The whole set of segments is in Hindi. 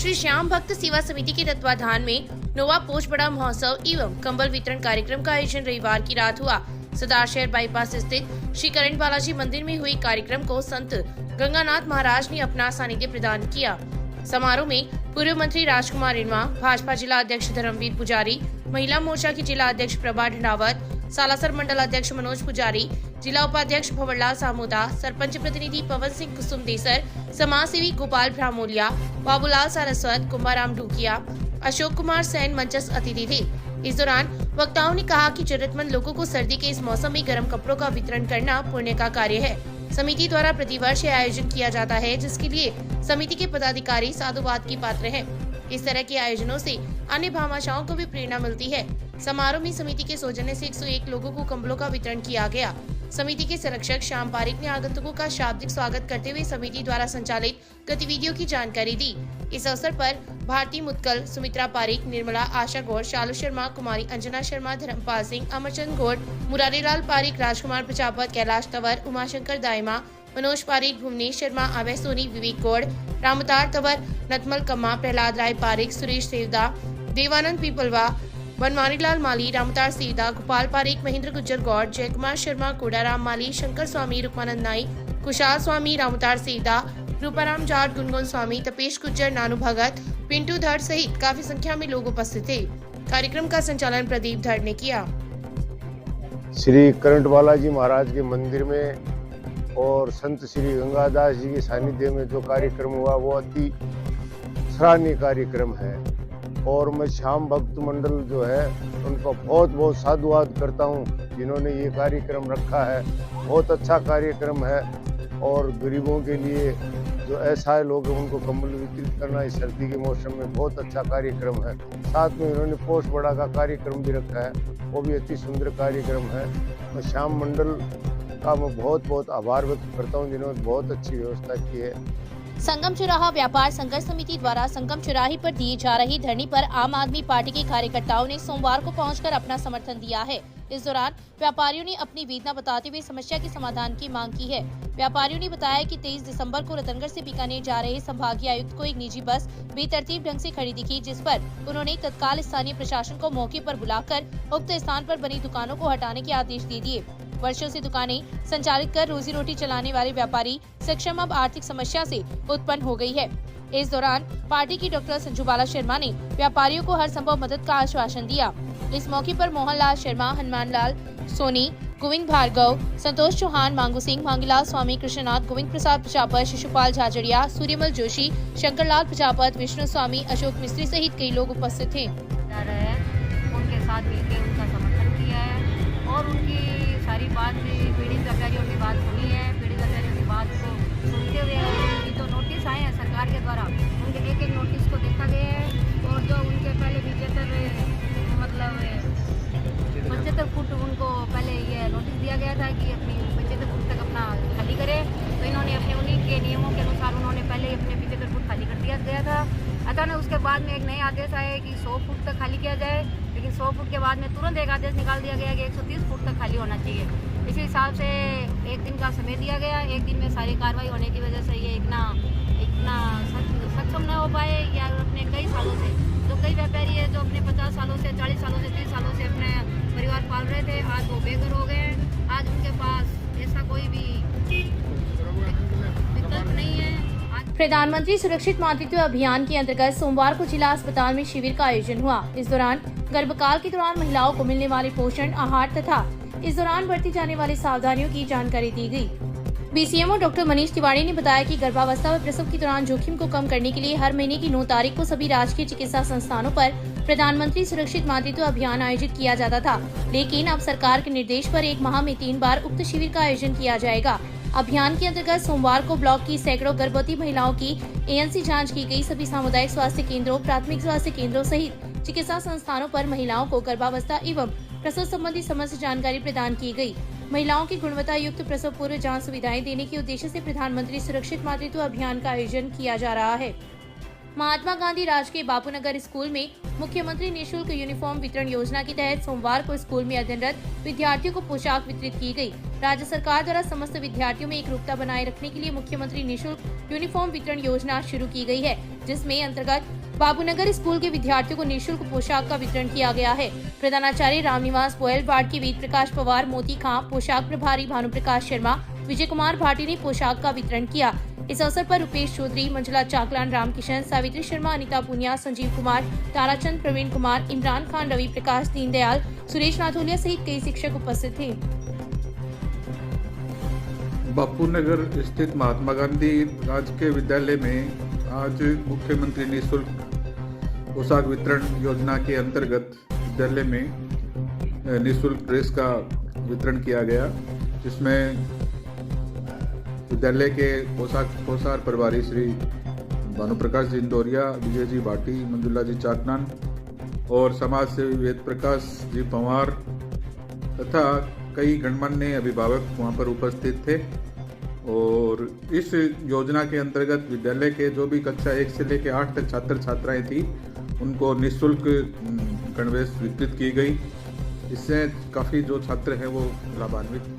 श्री श्याम भक्त सेवा समिति के तत्वाधान में नोवा पोस्ट बड़ा महोत्सव एवं कंबल वितरण कार्यक्रम का आयोजन रविवार की रात हुआ। सरदार शहर बाईपास स्थित श्री करण बालाजी मंदिर में हुई कार्यक्रम को संत गंगानाथ महाराज ने अपना सानिध्य प्रदान किया। समारोह में पूर्व मंत्री राजकुमार रिणवा, भाजपा जिला अध्यक्ष धर्मवीर पुजारी, महिला मोर्चा की जिला अध्यक्ष प्रभा ढंडावत, सालासर मंडल अध्यक्ष मनोज पुजारी, जिला उपाध्यक्ष भंवरलाल सामोदा, सरपंच प्रतिनिधि पवन सिंह कुसुम देसर, समाज सेवी गोपाल ब्राह्मोलिया, बाबूलाल सारस्वत, कुंभाराम डूकिया, अशोक कुमार सैन मंचस्थ अतिथि थे। इस दौरान वक्ताओं ने कहा कि जरूरतमंद लोगों को सर्दी के इस मौसम में गर्म कपड़ों का वितरण करना पुण्य का कार्य है। समिति द्वारा प्रतिवर्ष यह आयोजन किया जाता है, जिसके लिए समिति के पदाधिकारी साधुवाद की पात्र हैं। इस तरह के आयोजनों से अन्य भामाशाओं को भी प्रेरणा मिलती है। समारोह में समिति के सौजन्य से 101 लोगों को कंबलों का वितरण किया गया। समिति के संरक्षक श्याम पारिक ने आगंतुकों का शाब्दिक स्वागत करते हुए समिति द्वारा संचालित गतिविधियों की जानकारी दी। इस अवसर पर भारती मुत्कल, सुमित्रा पारिक, निर्मला, आशा गौड़, शालू शर्मा, कुमारी अंजना शर्मा, धर्मपाल सिंह, अमरचंद गौड़, मुरारीलाल पारिक, राजकुमार प्रजापत, कैलाश तंवर, उमाशंकर दाइमा, मनोज पारिक, भुवनेश शर्मा, अभय सोनी, विवेक गौड़, रामतार तंवर, नतमल कम्मा, प्रहलाद राय पारिक, सुरेश सेवदा, देवानंद पीपलवा, बनवारीलाल माली, रामतार सीदा, गोपाल पारिक, महेंद्र गुज्जर गौड़, जयकुमार शर्मा, कोडाराम माली, शंकर स्वामी, रुक्मानंद नाई, कुशाल स्वामी, रामतार सीदा, रूपाराम जाट, गुनगुन स्वामी, तपेश गुज्जर, नानू भगत, पिंटू धड़ सहित काफी संख्या में लोग उपस्थित थे। कार्यक्रम का संचालन प्रदीप धड़ ने किया। श्री करण बालाजी महाराज के मंदिर में और संत श्री गंगादास जी के सानिध्य में जो कार्यक्रम हुआ वो अति सराहनीय कार्यक्रम है और मैं श्याम भक्त मंडल जो है उनका बहुत बहुत साधुवाद करता हूँ जिन्होंने ये कार्यक्रम रखा है। बहुत अच्छा कार्यक्रम है और गरीबों के लिए जो असहाय लोग हैं उनको कंबल वितरित करना इस सर्दी के मौसम में बहुत अच्छा कार्यक्रम है। साथ में इन्होंने पोस्ट बड़ा का कार्यक्रम भी रखा है, वो भी अति सुंदर कार्यक्रम है। मैं श्याम मंडल का मैं बहुत बहुत आभार व्यक्त करता हूँ जिन्होंने बहुत अच्छी व्यवस्था की है। संगम चौराहा व्यापार संघर्ष समिति द्वारा संगम चौराहे पर दी जा रही धरने पर आम आदमी पार्टी के कार्यकर्ताओं ने सोमवार को पहुंचकर अपना समर्थन दिया है। इस दौरान व्यापारियों ने अपनी वेदना बताते हुए समस्या के समाधान की मांग की है। व्यापारियों ने बताया कि 23 दिसंबर को रतनगढ़ से बीकानेर जा रहे संभागीय आयुक्त को एक निजी बस बेतरतीब ढंग से खड़ी दिखी, जिस पर उन्होंने तत्काल स्थानीय प्रशासन को मौके पर बुलाकर उक्त स्थान पर बनी दुकानों को हटाने के आदेश दे दिए। वर्षों से दुकानें संचालित कर रोजी रोटी चलाने वाले व्यापारी सक्षम अब आर्थिक समस्या से उत्पन्न हो गई है। इस दौरान पार्टी की डॉक्टर संजू बाला शर्मा ने व्यापारियों को हर संभव मदद का आश्वासन दिया। इस मौके पर मोहनलाल शर्मा, हनुमान लाल सोनी, गोविंद भार्गव, संतोष चौहान, मांगू सिंह, मांगीलाल स्वामी, कृष्णनाथ, गोविंद प्रसाद प्रजापत, शिशुपाल झाझड़िया, सूर्यमल जोशी, शंकरलाल प्रजापत, विष्णु स्वामी, अशोक मिस्त्री सहित कई लोग उपस्थित थे। उनके साथ मिलकर उनका समर्थन किया है और उनकी सारी बात पीड़ित व्यापारियों की बात सुनी है। पीड़ित व्यापारियों की बात को सुनते हुए उनकी जो नोटिस आए हैं सरकार के द्वारा, उनके एक एक नोटिस को देखा गया है और जो उनके पहले 75 फुट उनको पहले ये नोटिस दिया गया था कि अपनी 75 फुट तक अपना खाली करे, तो इन्होंने अपने उन्हीं के नियमों के अनुसार उन्होंने पहले अपने 75 फुट खाली कर दिया गया था। अचानक उसके बाद में एक नए आदेश आए कि 100 फुट तक खाली किया जाए, लेकिन 100 फुट के बाद में तुरंत एक आदेश निकाल दिया गया कि 130 फुट तक खाली होना चाहिए। इसी हिसाब से एक दिन का समय दिया गया। एक दिन में सारी कार्रवाई होने की वजह से ये इतना सक्षम न हो पाए या अपने कई सालों से जो कई व्यापारी है जो अपने 50 सालों से 40 सालों से 30 सालों से अपने परिवार पाल रहे थे, आज वो बेघर हो गए। आज उनके पास ऐसा कोई भी विकल्प नहीं है। प्रधानमंत्री सुरक्षित मातृत्व अभियान के अंतर्गत सोमवार को जिला अस्पताल में शिविर का आयोजन हुआ। इस दौरान गर्भकाल के दौरान महिलाओं को मिलने वाले पोषण आहार तथा इस दौरान बरती जाने वाली सावधानियों की जानकारी दी गई। बीसीएमओ डॉक्टर मनीष तिवारी ने बताया कि गर्भावस्था व प्रसव के दौरान जोखिम को कम करने के लिए हर महीने की 9 तारीख को सभी राजकीय चिकित्सा संस्थानों पर प्रधानमंत्री सुरक्षित मातृत्व अभियान आयोजित किया जाता था, लेकिन अब सरकार के निर्देश पर 1 माह में 3 बार उक्त शिविर का आयोजन किया जाएगा। अभियान के अंतर्गत सोमवार को ब्लॉक की सैकड़ों गर्भवती महिलाओं की एएनसी जांच की गई। सभी सामुदायिक स्वास्थ्य केंद्रों, प्राथमिक स्वास्थ्य केंद्रों सहित चिकित्सा संस्थानों पर महिलाओं को गर्भावस्था एवं प्रसव संबंधी समस्त जानकारी प्रदान की गई। महिलाओं की गुणवत्ता युक्त प्रसव पूर्व जांच सुविधाएं देने के उद्देश्य से प्रधानमंत्री सुरक्षित मातृत्व अभियान का आयोजन किया जा रहा है। महात्मा गांधी राजकीय बापूनगर स्कूल में मुख्यमंत्री निःशुल्क यूनिफॉर्म वितरण योजना के तहत सोमवार को स्कूल में अध्ययनरत विद्यार्थियों को पोशाक वितरित की गई। राज्य सरकार द्वारा समस्त विद्यार्थियों में एकरूपता बनाए रखने के लिए मुख्यमंत्री निःशुल्क यूनिफॉर्म वितरण योजना शुरू की गई है, जिसमें अंतर्गत बापूनगर स्कूल के विद्यार्थियों को निःशुल्क पोशाक का वितरण किया गया है। प्रधानाचार्य रामनिवास गोयल, वार्ड के वेद प्रकाश पवार, मोती खां, पोशाक प्रभारी भानु प्रकाश शर्मा, विजय कुमार भाटी ने पोशाक का वितरण किया। इस अवसर पर रुपेश चौधरी, मंजुला चाकलान, रामकिशन, सावित्री शर्मा, अनिता पुनिया, संजीव कुमार, ताराचंद, प्रवीण कुमार, इमरान खान, रवि प्रकाश, दीनदयाल, सुरेश नाथोलिया सहित कई शिक्षक उपस्थित थे। बापूनगर स्थित महात्मा गांधी राजकीय विद्यालय में आज मुख्यमंत्री निःशुल्क पोशाक वितरण योजना के अंतर्गत विद्यालय में निःशुल्क ड्रेस का वितरण किया गया, जिसमें विद्यालय के पोशाक प्रभारी श्री भानु प्रकाश जी इंदौरिया, विजय जी भाटी, मंजुला जी चाकलान और समाज सेवी वेद प्रकाश जी पवार तथा कई गणमान्य अभिभावक वहां पर उपस्थित थे। और इस योजना के अंतर्गत विद्यालय के जो भी कक्षा 1 से लेकर 8 तक छात्र छात्राएं थी, उनको निःशुल्क गणवेश वितरित की गई। इससे काफ़ी जो छात्र हैं वो लाभान्वित।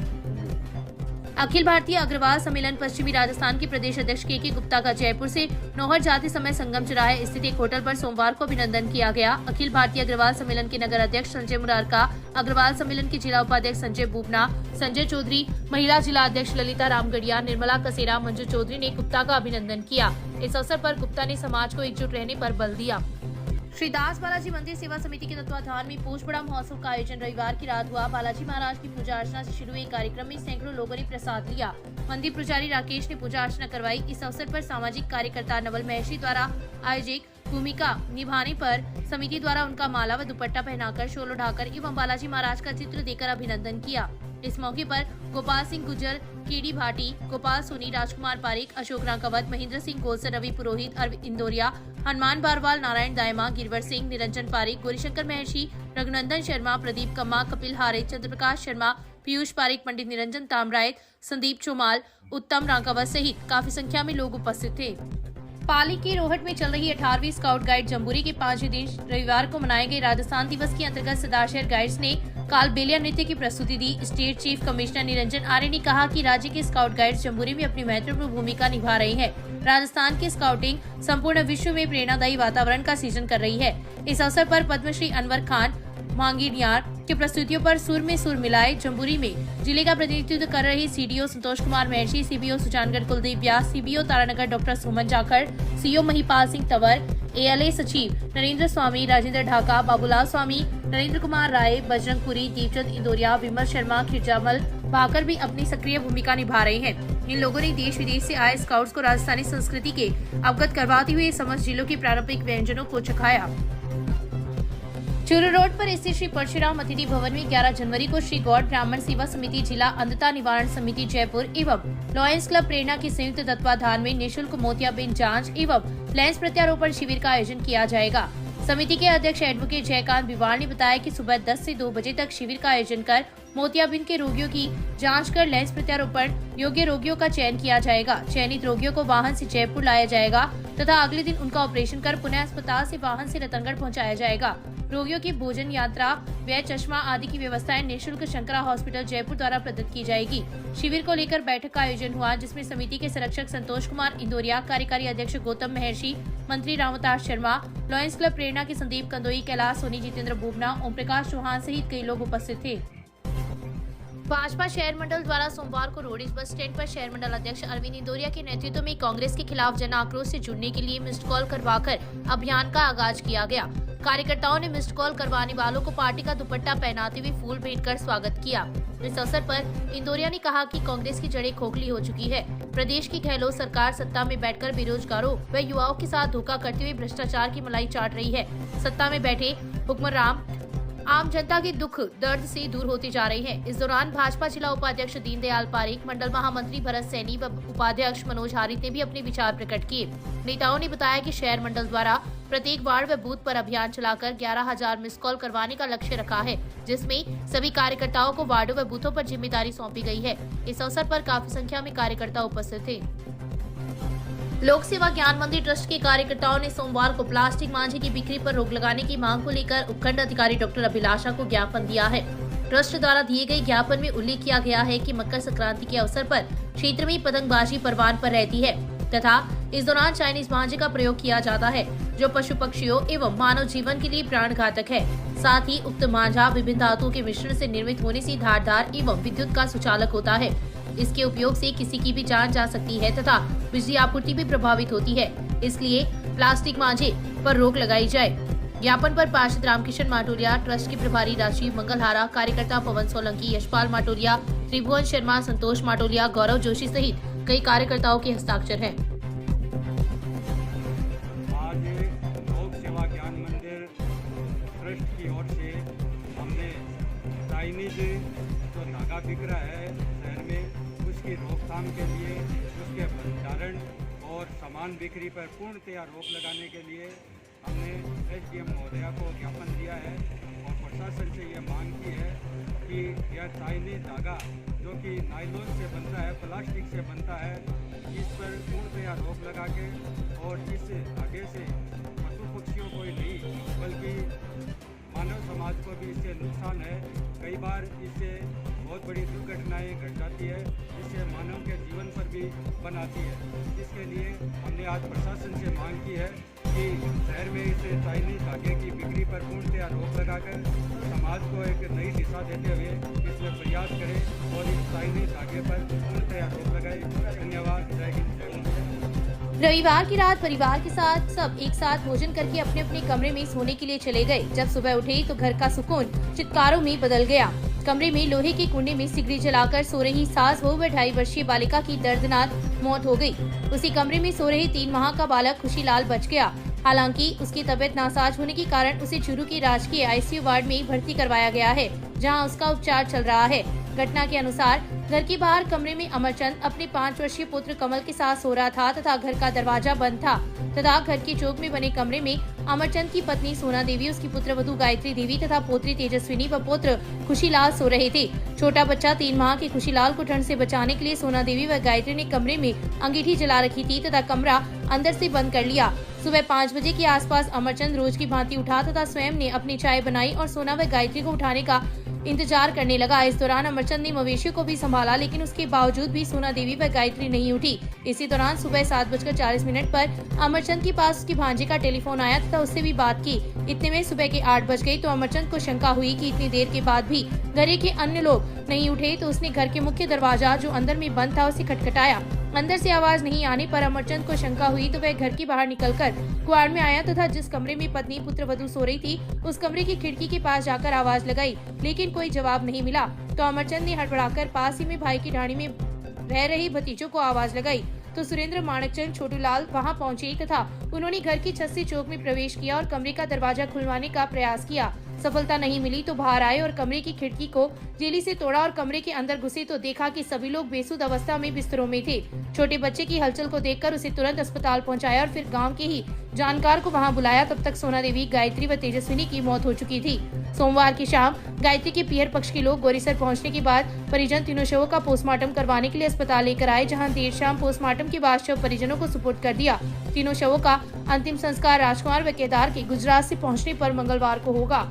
अखिल भारतीय अग्रवाल सम्मेलन पश्चिमी राजस्थान के प्रदेश अध्यक्ष के गुप्ता का जयपुर से नौहर जाति समय संगम चौराहे स्थित एक होटल पर सोमवार को अभिनंदन किया गया। अखिल भारतीय अग्रवाल सम्मेलन के नगर अध्यक्ष संजय मुरारका, अग्रवाल सम्मेलन के जिला उपाध्यक्ष संजय बुबना, संजय चौधरी, महिला जिला अध्यक्ष ललिता रामगढ़िया, निर्मला कसेरा, मंजू चौधरी ने गुप्ता का अभिनंदन किया। इस अवसर पर गुप्ता ने समाज को एकजुट रहने पर बल दिया। श्री दास बालाजी मंदिर सेवा समिति के तत्वाधान में पोष बड़ा महोत्सव का आयोजन रविवार की रात हुआ। बालाजी महाराज की पूजा अर्चना से शुरू हुए कार्यक्रम में सैकड़ों लोगों ने प्रसाद लिया। मंदिर पुजारी राकेश ने पूजा अर्चना करवाई। इस अवसर पर सामाजिक कार्यकर्ता नवल महर्षि द्वारा आयोजित भूमिका निभाने पर समिति द्वारा उनका माला व दुपट्टा पहनाकर, शोल उठाकर एवं बालाजी महाराज का चित्र देकर अभिनंदन किया। इस मौके पर गोपाल सिंह गुज्जर, केडी भाटी, गोपाल सोनी, राजकुमार पारिक, अशोक रांकावत, महेंद्र सिंह गोलसर, रवि पुरोहित, अरविंद इंदौरिया, हनुमान बारवाल, नारायण दायमा, गिरवर सिंह, निरंजन पारिक, गौरीशंकर महर्षि, रघुनंदन शर्मा, प्रदीप कम्मा, कपिल हारे, चंद्रप्रकाश शर्मा, पीयूष पारिक, पंडित निरंजन तामरायत, संदीप चौमाल, उत्तम रांकावत सहित काफी संख्या में लोग उपस्थित थे। पाली के रोहट में चल रही 18वीं स्काउट गाइड जम्बूरी के 5वें दिन रविवार को मनाए गए राजस्थान दिवस के अंतर्गत सरदार शहर गाइड्स ने कालबेलिया नृत्य की प्रस्तुति दी। State chief commissioner Niranjan Arya ने कहा कि राज्य के स्काउट गाइड्स जम्बूरी में अपनी महत्वपूर्ण भूमिका निभा रहे हैं। राजस्थान की स्काउटिंग संपूर्ण विश्व में प्रेरणादायी वातावरण का सृजन कर रही है। इस अवसर पर पद्मश्री अनवर खान मांगीनियार की प्रस्तुतियों पर सुर में सुर मिलाए जम्बूरी में जिले का प्रतिनिधित्व कर रहे सीडीओ संतोष कुमार महर्षि, सीबीओ सुजानगढ़ कुलदीप व्यास, सीबीओ तारानगर डॉक्टर सुमन जाखड़, सीओ महिपाल सिंह तंवर, एएलए सचिव नरेंद्र स्वामी, राजेंद्र ढाका, बाबूलाल स्वामी, नरेंद्र कुमार राय, बजरंग पुरी, दीपचंद इंदौरिया, विमल शर्मा, खिरजामल भाकर भी अपनी सक्रिय भूमिका निभा रहे हैं। इन लोगों ने देश विदेश से आए स्काउट्स को राजस्थानी संस्कृति के अवगत करवाते हुए समस्त जिलों के पारंपरिक व्यंजनों को चखाया। चूरू रोड पर स्थित श्री परशुराम अतिथि भवन में 11 जनवरी को श्री गौड़ ब्राह्मण सेवा समिति, जिला अंधता निवारण समिति जयपुर एवं लॉयंस क्लब प्रेरणा के संयुक्त तत्वाधान में निःशुल्क मोतियाबिंद जांच एवं लेंस प्रत्यारोपण शिविर का आयोजन किया जाएगा। समिति के अध्यक्ष एडवोकेट जयकांत बिवाड़ ने बताया कि सुबह 10 से 2 बजे तक शिविर का आयोजन कर मोतियाबिंद के रोगियों की जांच कर लेंस प्रत्यारोपण योग्य रोगियों का चयन किया जाएगा। चयनित रोगियों को वाहन से जयपुर लाया जाएगा तथा अगले दिन उनका ऑपरेशन कर पुनः अस्पताल से वाहन से रतनगढ़ पहुंचाया जाएगा। रोगियों की भोजन, यात्रा, व्यय, चश्मा आदि की व्यवस्थाएं निःशुल्क शंकरा हॉस्पिटल जयपुर द्वारा प्रदत्त की जाएगी। शिविर को लेकर बैठक का आयोजन हुआ, जिसमें समिति के संरक्षक संतोष कुमार इंदौरिया, कार्यकारी अध्यक्ष गौतम महर्षि, मंत्री रामवतार शर्मा, लॉयंस क्लब प्रेरणा के संदीप कंदोई, कैलाश सोनी, जितेंद्र बुबना, ओम प्रकाश चौहान सहित कई लोग उपस्थित थे। भाजपा शहर मंडल द्वारा सोमवार को रोडिस बस स्टैंड पर शहर मंडल अध्यक्ष अरविंद इंदौरिया के नेतृत्व में कांग्रेस के खिलाफ जन आक्रोश से जुड़ने के लिए मिस्ड कॉल करवाकर अभियान का आगाज किया गया। कार्यकर्ताओं ने मिस्ड कॉल करवाने वालों को पार्टी का दुपट्टा पहनाते हुए फूल भेंट कर स्वागत किया। इस अवसर पर इंदौरिया ने कहा कि कांग्रेस की जड़ें खोखली हो चुकी है। प्रदेश की गहलोत सरकार सत्ता में बैठकर बेरोजगारों व युवाओं के साथ धोखा करते हुए भ्रष्टाचार की मलाई चाट रही है। सत्ता में बैठे हुक्मरान आम जनता के दुख दर्द से दूर होते जा रहे हैं। इस दौरान भाजपा जिला उपाध्यक्ष दीनदयाल पारिक, मंडल महामंत्री भरत सैनी व उपाध्यक्ष मनोज हारित ने भी अपने विचार प्रकट किए। नेताओं ने बताया कि शहर मंडल द्वारा प्रत्येक वार्ड व बूथ पर अभियान चलाकर 11,000 मिस कॉल करवाने का लक्ष्य रखा है, जिसमें सभी कार्यकर्ताओं को वार्डों व बूथों पर जिम्मेदारी सौंपी गई है। इस अवसर पर काफी संख्या में कार्यकर्ता उपस्थित थे। लोक सेवा ज्ञान मंदिर ट्रस्ट के कार्यकर्ताओं ने सोमवार को प्लास्टिक मांझे की बिक्री पर रोक लगाने की मांग को लेकर उपखंड अधिकारी डॉक्टर अभिलाषा को ज्ञापन दिया है। ट्रस्ट द्वारा दिए गए ज्ञापन में उल्लेख किया गया है कि मकर संक्रांति के अवसर पर क्षेत्र में पतंगबाजी परवान पर रहती है तथा इस दौरान चाइनीज मांझे का प्रयोग किया जाता है, जो पशु पक्षियों एवं मानव जीवन के लिए प्राण घातक है। साथ ही उक्त मांझा विभिन्न धातुओं के मिश्रण से निर्मित होने से धारदार एवं विद्युत का सुचालक होता है। इसके उपयोग से किसी की भी जान जा सकती है तथा बिजली आपूर्ति भी प्रभावित होती है। इसलिए प्लास्टिक मांझे पर रोक लगाई जाए। ज्ञापन पर पार्षद रामकिशन माटोलिया, ट्रस्ट के प्रभारी राजीव मंगलहारा, कार्यकर्ता पवन सोलंकी, यशपाल माटोलिया, त्रिभुवन शर्मा, संतोष माटोलिया, गौरव जोशी सहित कई कार्यकर्ताओं के हस्ताक्षर हैं। आज लोक सेवा ज्ञान मंदिर ट्रस्ट की ओर से हमने चाइनीज जो धागा बिक रहा है शहर में, उसकी रोकथाम के लिए, उसके भंडारण और सामान बिक्री पर पूर्णतया रोक लगाने के लिए हमने एसडीएम महोदया को ज्ञापन दिया है और प्रशासन से ये मांग की है कि यह चाइनीज धागा जो कि नायलॉन से बनता है, प्लास्टिक से बनता है, इस पर पूर्णतया रोक लगा के और इस धागे से पशु पक्षियों को ही नहीं बल्कि मानव समाज को भी इससे नुकसान है। कई बार इससे बहुत बड़ी दुर्घटनाएं घट जाती है, इससे मानव के जीवन पर भी बन आती है। इसके लिए हमने आज प्रशासन से मांग की है कि शहर में इस चाइनीज धागे की बिक्री पर पूर्णतया रोक लगाकर समाज को एक नई दिशा देते हुए इसमें प्रयास करें और इस चाइनीज धागे पर पूर्णतया रोक लगाए। धन्यवाद। जय हिंद, जय भारत। रविवार की रात परिवार के साथ सब एक साथ भोजन करके अपने अपने कमरे में सोने के लिए चले गए। जब सुबह उठे तो घर का सुकून चित्कारों में बदल गया। कमरे में लोहे के कुंडे में सिगड़ी जलाकर सो रही सास बहू व 2.5 वर्षीय बालिका की दर्दनाक मौत हो गई। उसी कमरे में सो रहे 3 माह का बालक खुशीलाल बच गया। हालांकि उसकी तबीयत नासाज होने के कारण उसे चूरू की राजकीय आईसीयू वार्ड में भर्ती करवाया गया है, जहां उसका उपचार चल रहा है। घटना के अनुसार घर के बाहर कमरे में अमरचंद अपने 5 वर्षीय पुत्र कमल के साथ सो रहा था तथा घर का दरवाजा बंद था तथा घर के चौक में बने कमरे में अमरचंद की पत्नी सोना देवी, उसकी पुत्रवधू गायत्री देवी तथा पोत्री तेजस्विनी व पुत्र खुशीलाल सो रहे थे। छोटा बच्चा 3 माह के खुशीलाल को ठंड से बचाने के लिए सोना देवी व गायत्री ने कमरे में अंगीठी जला रखी थी तथा कमरा अंदर से बंद कर लिया। सुबह 5 बजे के आसपास अमरचंद रोज की भांति उठा तथा स्वयं ने अपनी चाय बनाई और सोना व गायत्री को उठाने का इंतजार करने लगा। इस दौरान अमरचंद ने मवेशियों को भी संभाला, लेकिन उसके बावजूद भी सोना देवी व गायत्री नहीं उठी। इसी दौरान सुबह 7:40 पर अमरचंद के पास उसकी भांजे का टेलीफोन आया तथा उससे भी बात की। इतने में सुबह के 8 बज गई तो अमरचंद को शंका हुई कि इतनी देर के बाद भी घर के अन्य लोग नहीं उठे, तो उसने घर के मुख्य दरवाजा जो अंदर में बंद था उसे खटखटाया। अंदर से आवाज नहीं आने पर अमरचंद को शंका हुई तो वह घर के बाहर निकलकर कुआड़ में आया तथा जिस कमरे में पत्नी पुत्रवधू सो रही थी उस कमरे की खिड़की के पास जाकर आवाज लगाई, लेकिन कोई जवाब नहीं मिला। तो अमरचंद ने हड़बड़ाकर पास ही में भाई की ढाणी में रह रही भतीजों को आवाज लगाई तो सुरेंद्र, माणकचंद, छोटूलाल वहां पहुंचे तथा उन्होंने घर की छत से चौक में प्रवेश किया और कमरे का दरवाजा खुलवाने का प्रयास किया। सफलता नहीं मिली तो बाहर आए और कमरे की खिड़की को जेली से तोड़ा और कमरे के अंदर घुसे तो देखा कि सभी लोग बेसुध अवस्था में बिस्तरों में थे। छोटे बच्चे की हलचल को देखकर उसे तुरंत अस्पताल पहुंचाया और फिर गांव के ही जानकार को वहां बुलाया। तब तक सोना देवी, गायत्री व तेजस्विनी की मौत हो चुकी थी। सोमवार की शाम गायत्री के पियर पक्ष के लोग गोरीसर पहुंचने के बाद परिजन तीनों शवों का पोस्टमार्टम करवाने के लिए अस्पताल लेकर आए, जहां देर शाम पोस्टमार्टम के बाद शव परिजनों को सुपुर्द कर दिया। तीनों शवों का अंतिम संस्कार राजकुमार व केदार के गुजरात से पहुंचने पर मंगलवार को होगा।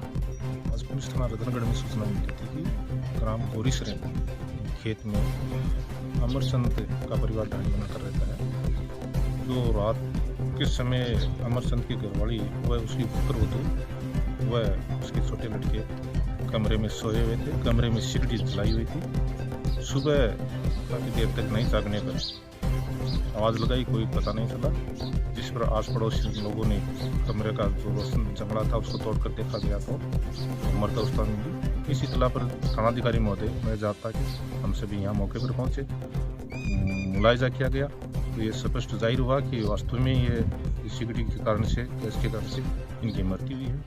पुलिस थाना रतनगढ़ में सूचना मिली थी कि ग्राम गोरीसर खेत में अमरचंद का परिवार ढाणी बनाकर रहता है। जो रात के समय अमरचंद की घरवाली वह उसकी पुत्रवधू वह उसके छोटे लड़के कमरे में सोए हुए थे। कमरे में सिगड़ी जलाई हुई थी। सुबह काफ़ी देर तक नहीं जागने पर आवाज़ लगाई, कोई पता नहीं चला, जिस पर आस पड़ोसी लोगों ने कमरे का जो रोशन जंगला था उसको तोड़कर देखा गया तो मरता अवस्था में मिली। इसी तला पर थानाधिकारी महोदय मैं जाता कि हम सभी यहाँ मौके पर पहुँचे, मुलायजा किया गया तो ये स्पष्ट जाहिर हुआ कि वास्तव में ये सिगड़ी के कारण से, गैस के कारण से इनकी मृत्यु हुई है।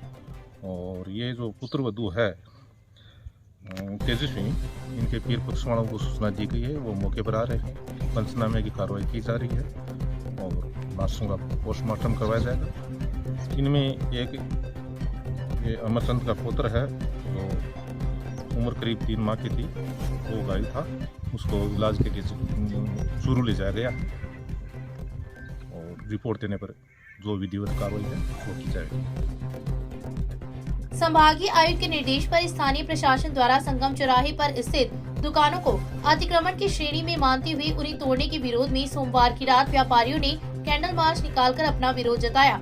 और ये जो पुत्रवधू है तेजस्विनी, इनके पीर पक्ष वालों को सूचना दी गई है, वो मौके पर आ रहे हैं। पंचनामे की कार्रवाई की जा रही है और लाशों का पोस्टमार्टम करवाया जाएगा। इनमें एक ये अमरचंद का पुत्र है जो उम्र करीब 3 माह की थी, वो घायल था, उसको इलाज के लिए चूरू ले जाया गया। और रिपोर्ट देने पर जो विधिवत कार्रवाई है वो की जाएगी। संभागीय आयुक्त के निर्देश पर स्थानीय प्रशासन द्वारा संगम चौराहे पर स्थित दुकानों को अतिक्रमण की श्रेणी में मानते हुए उन्हें तोड़ने के विरोध में सोमवार की रात व्यापारियों ने कैंडल मार्च निकालकर अपना विरोध जताया।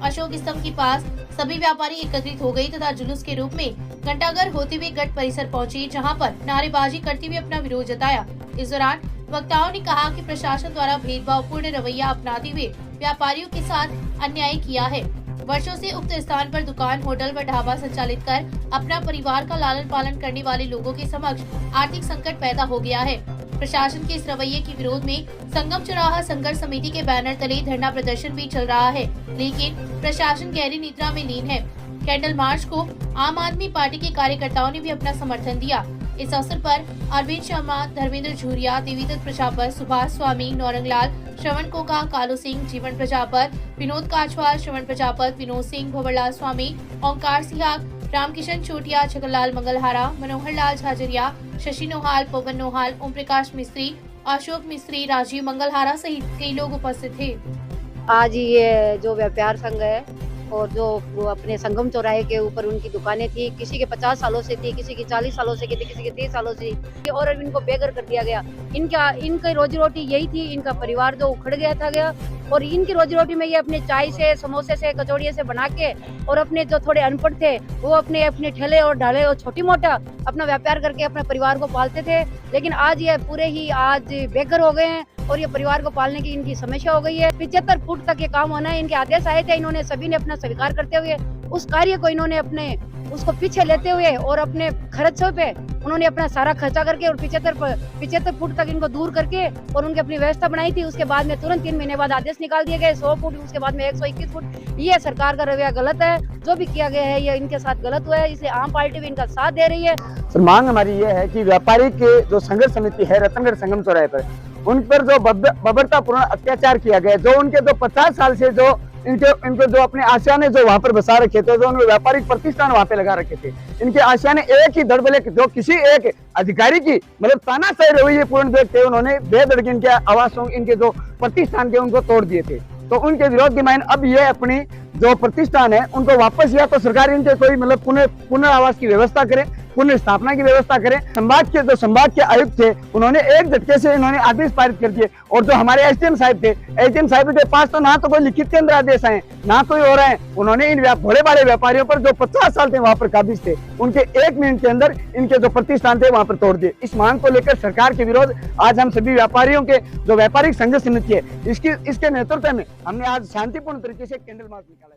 अशोक स्तंभ के पास सभी व्यापारी एकत्रित हो गए तथा जुलूस के रूप में घंटाघर होते हुए गढ़ परिसर पहुंचे, जहां पर नारेबाजी करते हुए अपना विरोध जताया। इस दौरान वक्ताओं ने कहा कि प्रशासन द्वारा भेदभावपूर्ण रवैया अपनाते हुए व्यापारियों के साथ अन्याय किया है। वर्षों से उक्त स्थान पर दुकान, होटल व ढाबा संचालित कर अपना परिवार का लालन पालन करने वाले लोगों के समक्ष आर्थिक संकट पैदा हो गया है। प्रशासन के इस रवैये के विरोध में संगम चौराहा संघर्ष समिति के बैनर तले धरना प्रदर्शन भी चल रहा है, लेकिन प्रशासन गहरी निद्रा में लीन है। कैंडल मार्च को आम आदमी पार्टी के कार्यकर्ताओं ने भी अपना समर्थन दिया। इस अवसर पर अरविंद शर्मा, धर्मेंद्र झूरिया, देवीदत्त प्रजापत, सुभाष स्वामी, नौरंगलाल, श्रवण कोका, कालू सिंह, जीवन प्रजापत, विनोद काछवाल, श्रवण प्रजापत, विनोद सिंह, भंवरलाल स्वामी, ओंकार सिहाग, रामकिशन चोटिया, छगनलाल मंगलहारा, मनोहर लाल झाझरिया, शशि नोहाल, पवन नोहाल, ओम प्रकाश मिस्त्री, अशोक मिस्त्री, राजीव मंगलहारा सहित कई लोग उपस्थित थे। आज ये जो व्यापार संघ है और जो वो अपने संगम चौराहे के ऊपर उनकी दुकानें थी, किसी के 50 सालों से थी, किसी की 40 सालों से की थी, किसी के 30 सालों से थी, और इनको बेघर कर दिया गया। इनकी रोजी रोटी यही थी, इनका परिवार जो उखड़ गया और इनकी रोजी रोटी में ये अपने चाय से, समोसे से, कचौड़िए से बना के और अपने जो थोड़े अनपढ़ थे वो अपने ठेले और ढाले और छोटी मोटा अपना व्यापार करके अपने परिवार को पालते थे। लेकिन आज ये पूरे ही आज बेघर हो गए हैं और ये परिवार को पालने की इनकी समस्या हो गई है। 75 फुट तक ये काम होना है, इनके आदेश आए थे, इन्होंने सभी ने अपना स्वीकार करते हुए उस कार्य को इन्होंने अपने उसको पीछे लेते हुए और अपने खर्चों पे उन्होंने अपना सारा खर्चा करके और 75 फुट तक इनको दूर करके और उनकी अपनी व्यवस्था बनाई थी। उसके बाद में तुरंत 3 महीने बाद आदेश निकाल दिए गए 100 फुट, उसके बाद में 121 फुट। ये सरकार का रवैया गलत है, जो भी किया गया है ये इनके साथ गलत हुआ है, इसलिए आम पार्टी भी इनका साथ दे रही है। सर, मांग हमारी ये है कि व्यापारी के जो संघर्ष समिति है रतनगढ़ संगम चौराहे पर, उन पर जो बर्बरतापूर्ण अत्याचार किया गया, जो उनके जो 50 साल से जो इनके जो अपने आशियाने जो वहां पर बसा रखे थे, जो उन्होंने व्यापारिक प्रतिष्ठान वहां पे लगा रखे थे, इनके आशियाने एक ही धड़बले जो किसी एक अधिकारी की मतलब तानाशाही रवैये पूर्ण देखते उन्होंने बेधड़क इनके आवासों, इनके जो प्रतिष्ठान थे उनको तोड़ दिए थे। तो उनके विरोध की मांग अब ये अपनी जो प्रतिष्ठान है उनको वापस या तो सरकार इनके कोई मतलब पुनर्वास की व्यवस्था करे, पुनर्स्थापना की व्यवस्था करें। संभाग के आयुक्त थे उन्होंने एक झटके से इन्होंने आदेश पारित कर दिए, और जो हमारे एसडीएम साहब थे, एसडीएम साहब के पास तो ना तो कोई लिखित केंद्र आदेश आए, ना कोई हो रहा है। उन्होंने इन बड़े बड़े व्यापारियों पर जो 50 साल से वहां पर काबिज थे, उनके 1 मिनट के अंदर इनके जो प्रतिष्ठान थे वहां पर तोड़ दिए। इस मांग को लेकर सरकार के विरोध आज हम सभी व्यापारियों के जो व्यापारिक संघर्ष समिति है इसके नेतृत्व में हमने आज शांतिपूर्ण तरीके से कैंडल मार्च निकाला।